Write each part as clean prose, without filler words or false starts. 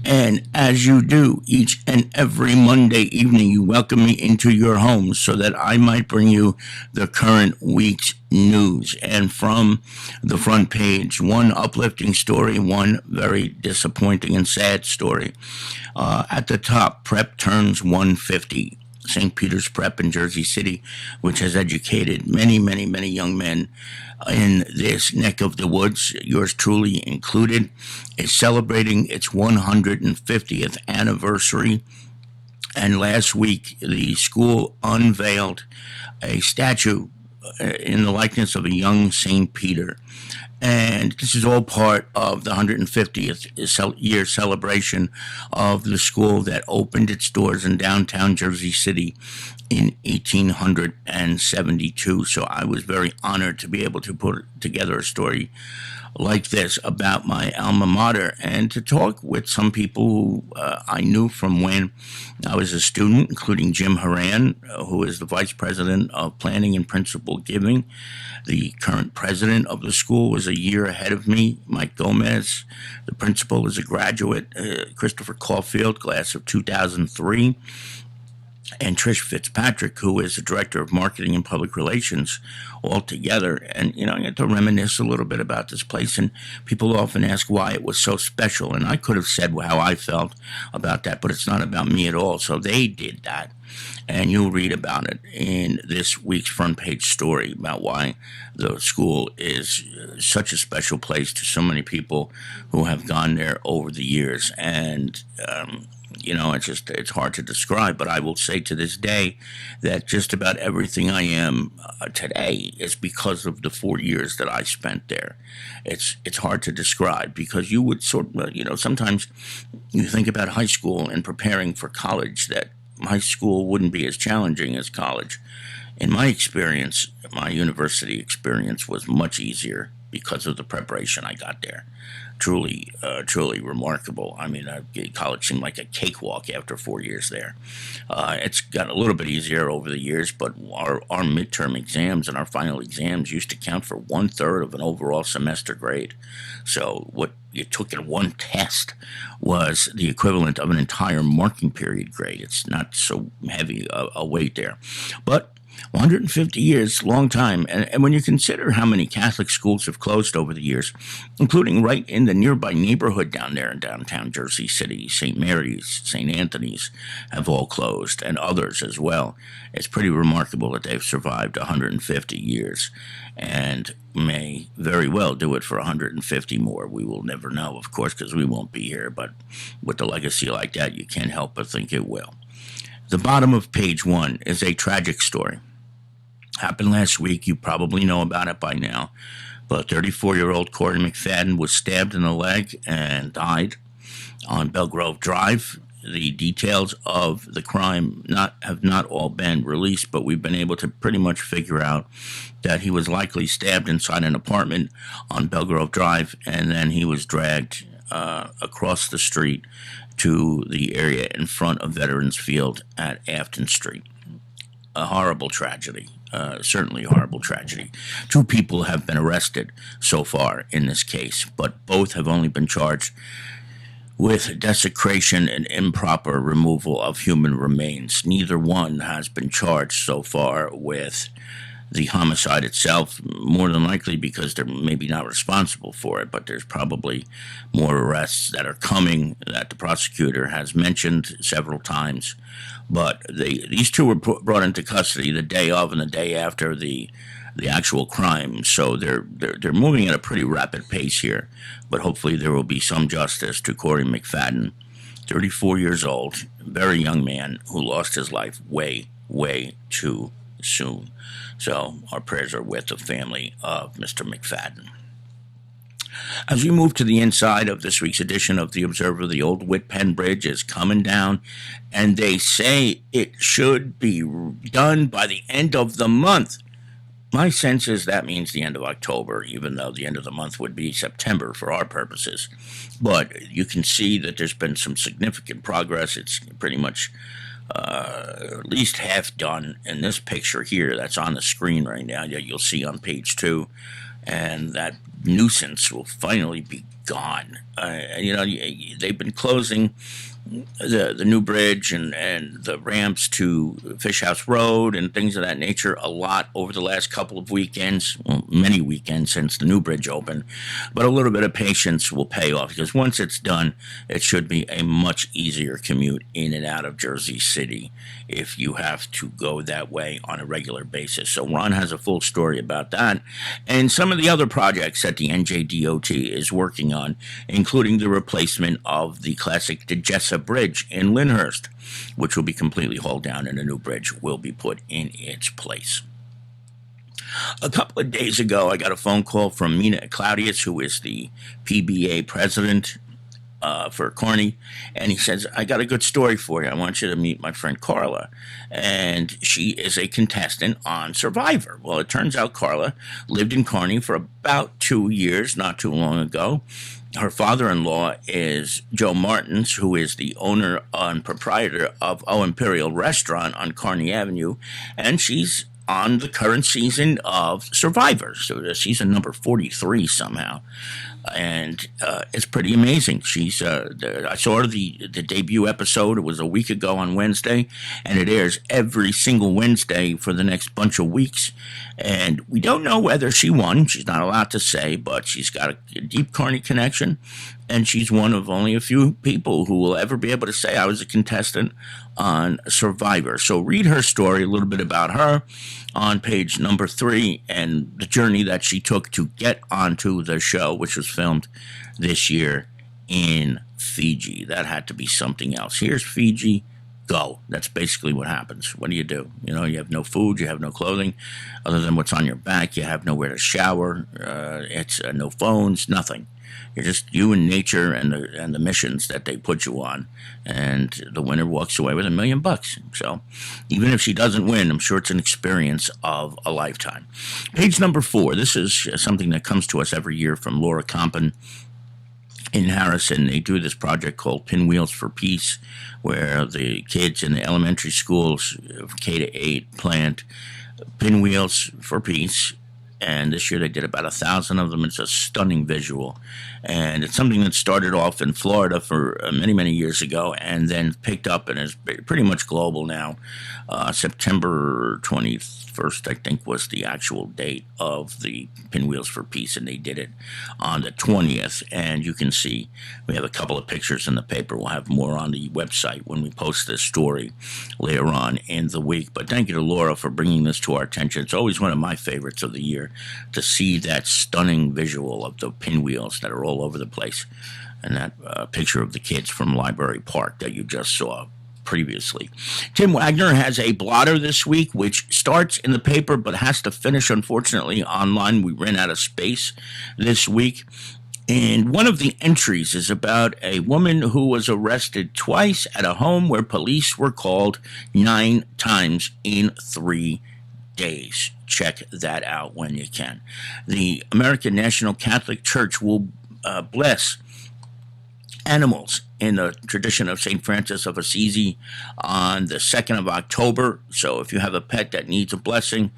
And as you do each and every Monday evening, you welcome me into your home so that I might bring you the current week's news. And from the front page, one uplifting story, one very disappointing and sad story. At the top, Prep turns 150. St. Peter's Prep in Jersey City, which has educated many, many, many young men in this neck of the woods, yours truly included, is celebrating its 150th anniversary. And last week, the school unveiled a statue in the likeness of a young St. Peter. And this is all part of the 150th year celebration of the school that opened its doors in downtown Jersey City in 1872. So I was very honored to be able to put together a story like this about my alma mater and to talk with some people who I knew from when I was a student, including Jim Horan, who is the vice president of planning and principal giving. The current president of the school was a year ahead of me, Mike Gomez. The principal is a graduate, Christopher Caulfield, class of 2003. And Trish Fitzpatrick, who is the director of marketing and public relations, all together. And, I get to reminisce a little bit about this place. And people often ask why it was so special. And I could have said how I felt about that, but it's not about me at all. So they did that. And you'll read about it in this week's front page story about why the school is such a special place to so many people who have gone there over the years. And, it's hard to describe, but I will say to this day that just about everything I am today is because of the 4 years that I spent there. It's hard to describe because you would sometimes you think about high school and preparing for college that high school wouldn't be as challenging as college. In my experience, my university experience was much easier because of the preparation I got there. Truly remarkable. I mean, college seemed like a cakewalk after 4 years there. It's gotten a little bit easier over the years, but our midterm exams and our final exams used to count for 1/3 of an overall semester grade. So what you took in one test was the equivalent of an entire marking period grade. It's not so heavy a weight there. But 150 years, long time. And when you consider how many Catholic schools have closed over the years, including right in the nearby neighborhood down there in downtown Jersey City, St. Mary's, St. Anthony's have all closed, and others as well. It's pretty remarkable that they've survived 150 years and may very well do it for 150 more. We will never know, of course, because we won't be here. But with a legacy like that, you can't help but think it will. The bottom of page 1 is a tragic story. Happened last week. You probably know about it by now. But 34-year-old Corey McFadden was stabbed in the leg and died on Belgrove Drive. The details of the crime have not all been released, but we've been able to pretty much figure out that he was likely stabbed inside an apartment on Belgrove Drive, and then he was dragged across the street to the area in front of Veterans Field at Afton Street. a horrible tragedy. Certainly a horrible tragedy. Two people have been arrested so far in this case, but both have only been charged with desecration and improper removal of human remains. Neither one has been charged so far with the homicide itself, more than likely because they're maybe not responsible for it, but there's probably more arrests that are coming that the prosecutor has mentioned several times. But these two were brought into custody the day of and the day after the actual crime, so they're moving at a pretty rapid pace here. But hopefully there will be some justice to Corey McFadden, 34 years old, very young man who lost his life way too soon. So our prayers are with the family of Mr. McFadden. As we move to the inside of this week's edition of The Observer, the old Whit Penn Bridge is coming down, and they say it should be done by the end of the month. My sense is that means the end of October, even though the end of the month would be September for our purposes. But you can see that there's been some significant progress. It's pretty much at least half done in this picture here that's on the screen right now that you'll see on page 2. And that nuisance will finally be gone. They've been closing the new bridge and the ramps to Fish House Road and things of that nature a lot over the last couple of weekends, well, many weekends since the new bridge opened. But a little bit of patience will pay off, because once it's done, it should be a much easier commute in and out of Jersey City if you have to go that way on a regular basis. So Ron has a full story about that and some of the other projects that the NJDOT is working on, including the replacement of the classic DeJessa Bridge in Lyndhurst, which will be completely hauled down and a new bridge will be put in its place. A couple of days ago, I got a phone call from Mina Claudius, who is the PBA president for Kearney, and he says, I got a good story for you. I want you to meet my friend Carla. And she is a contestant on Survivor. Well, it turns out Carla lived in Kearney for about 2 years, not too long ago. Her father-in-law is Joe Martins, who is the owner and proprietor of O Imperial Restaurant on Kearney Avenue, and she's on the current season of Survivor, so season number 43 somehow. And it's pretty amazing. She's I saw the debut episode. It was a week ago on Wednesday, and it airs every single Wednesday for the next bunch of weeks. And we don't know whether she won. She's not allowed to say, but she's got a deep Kearney connection, and she's one of only a few people who will ever be able to say I was a contestant on Survivor. So read her story, a little bit about her, on page number 3, and the journey that she took to get onto the show, which was filmed this year in Fiji. That had to be something else. Here's Fiji. Go. That's basically what happens. What do? You know, you have no food, you have no clothing other than what's on your back. You have nowhere to shower. It's no phones, nothing. You're just you and nature and the missions that they put you on. And the winner walks away with $1 million. So even if she doesn't win, I'm sure it's an experience of a lifetime. Page number 4. This is something that comes to us every year from Laura Compton in Harrison. They do this project called Pinwheels for Peace, where the kids in the elementary schools, K to 8, plant pinwheels for peace. And this year they did about 1,000 of them. It's a stunning visual. And it's something that started off in Florida for many years ago and then picked up and is pretty much global now. September 21st, I think, was the actual date of the Pinwheels for Peace, and they did it on the 20th. And you can see we have a couple of pictures in the paper. We'll have more on the website when we post this story later on in the week. But thank you to Laura for bringing this to our attention. It's always one of my favorites of the year to see that stunning visual of the pinwheels that are all over the place, and that picture of the kids from Library Park that you just saw previously. Tim Wagner has a blotter this week, which starts in the paper but has to finish, unfortunately, online. We ran out of space this week. And one of the entries is about a woman who was arrested twice at a home where police were called 9 times in 3 days. Check that out when you can. The American National Catholic Church will bless animals in the tradition of St. Francis of Assisi on the 2nd of October. So if you have a pet that needs a blessing,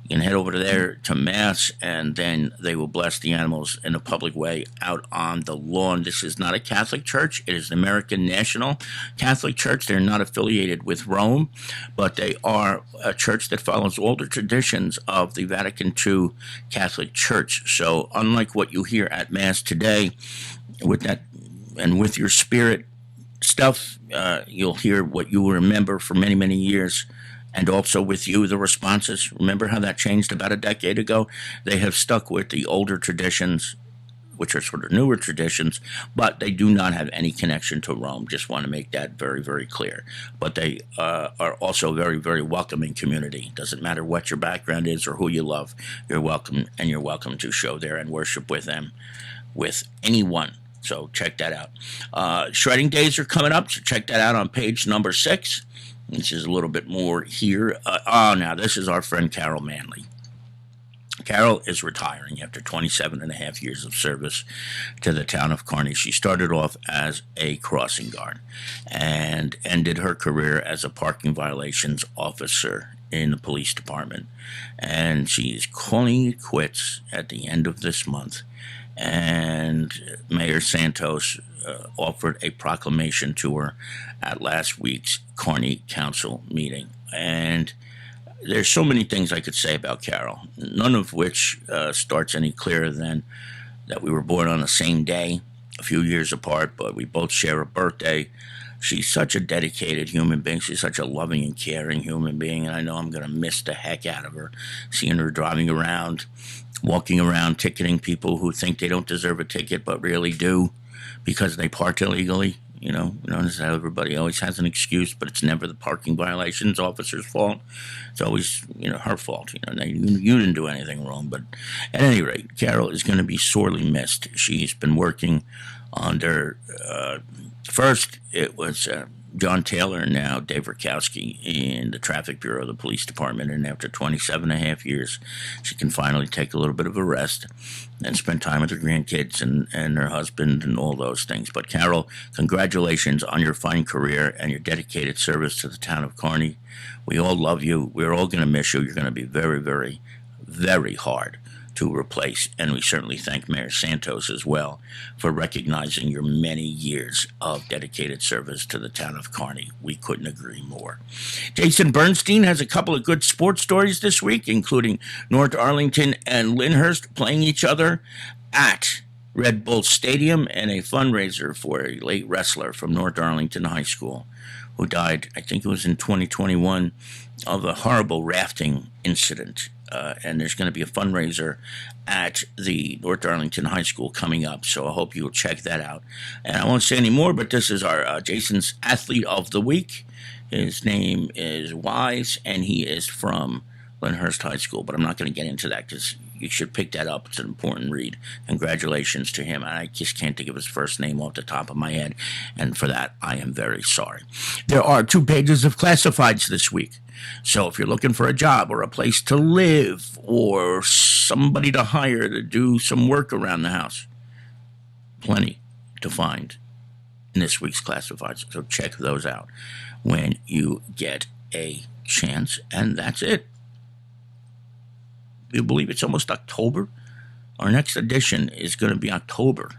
you can head over there to Mass, and then they will bless the animals in a public way out on the lawn. This is not a Catholic church. It is the American National Catholic Church. They're not affiliated with Rome, but they are a church that follows all the traditions of the Vatican II Catholic Church. So unlike what you hear at Mass today, with that and with your spirit stuff, you'll hear what you will remember for many, many years. And also with you, the responses. Remember how that changed about a decade ago? They have stuck with the older traditions, which are sort of newer traditions, but they do not have any connection to Rome. Just want to make that very, very clear. But they are also very, very welcoming community. Doesn't matter what your background is or who you love. You're welcome, and you're welcome to show there and worship with them, with anyone. So check that out. Shredding days are coming up, so check that out on page number 6. This is a little bit more here. Now this is our friend Carol Manley. Carol is retiring after 27 and a half years of service to the town of Kearney. She started off as a crossing guard and ended her career as a parking violations officer in the police department. And she is calling it quits at the end of this month. And Mayor Santos offered a proclamation to her at last week's Kearney Council meeting. And there's so many things I could say about Carol, none of which starts any clearer than that we were born on the same day, a few years apart, but we both share a birthday. She's such a dedicated human being. She's such a loving and caring human being, and I know I'm going to miss the heck out of her, seeing her driving around, walking around, ticketing people who think they don't deserve a ticket but really do because they parked illegally. You know, notice how everybody always has an excuse, but it's never the parking violations officer's fault. It's always, her fault. You didn't do anything wrong. But at any rate, Carol is going to be sorely missed. She's been working under, first it was John Taylor, and now Dave Rakowski in the Traffic Bureau of the Police Department. And after 27 and a half years, she can finally take a little bit of a rest and spend time with her grandkids and her husband and all those things. But Carol, congratulations on your fine career and your dedicated service to the town of Kearney. We all love you. We're all going to miss you. You're going to be very, very, very hard to replace, and we certainly thank Mayor Santos as well for recognizing your many years of dedicated service to the town of Kearney. We couldn't agree more. Jason Bernstein has a couple of good sports stories this week, including North Arlington and Lyndhurst playing each other at Red Bull Stadium, and a fundraiser for a late wrestler from North Arlington High School who died, I think it was in 2021, of a horrible rafting incident. And there's going to be a fundraiser at the North Arlington High School coming up, so I hope you'll check that out. And I won't say any more, but this is our Jason's Athlete of the Week. His name is Wise, and he is from Lyndhurst High School, but I'm not going to get into that because you should pick that up. It's an important read. Congratulations to him. I just can't think of his first name off the top of my head, and for that, I am very sorry. There are 2 pages of classifieds this week. So if you're looking for a job or a place to live or somebody to hire to do some work around the house, plenty to find in this week's classifieds. So check those out when you get a chance. And that's it. You believe it's almost October? Our next edition is going to be October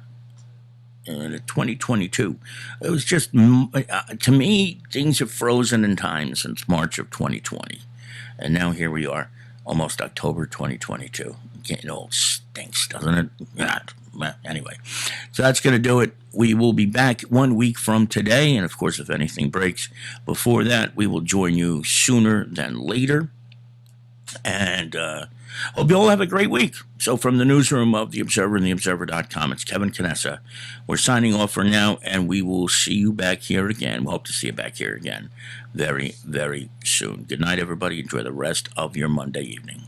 2022. It was just, to me, things have frozen in time since March of 2020. And now here we are, almost October 2022. Getting old stinks, doesn't it? Yeah. Anyway, so that's going to do it. We will be back 1 week from today. And of course, if anything breaks before that, we will join you sooner than later. And hope you all have a great week. So from the newsroom of The Observer and TheObserver.com, it's Kevin Canessa. We're signing off for now, and we will see you back here again. We hope to see you back here again very, very soon. Good night, everybody. Enjoy the rest of your Monday evening.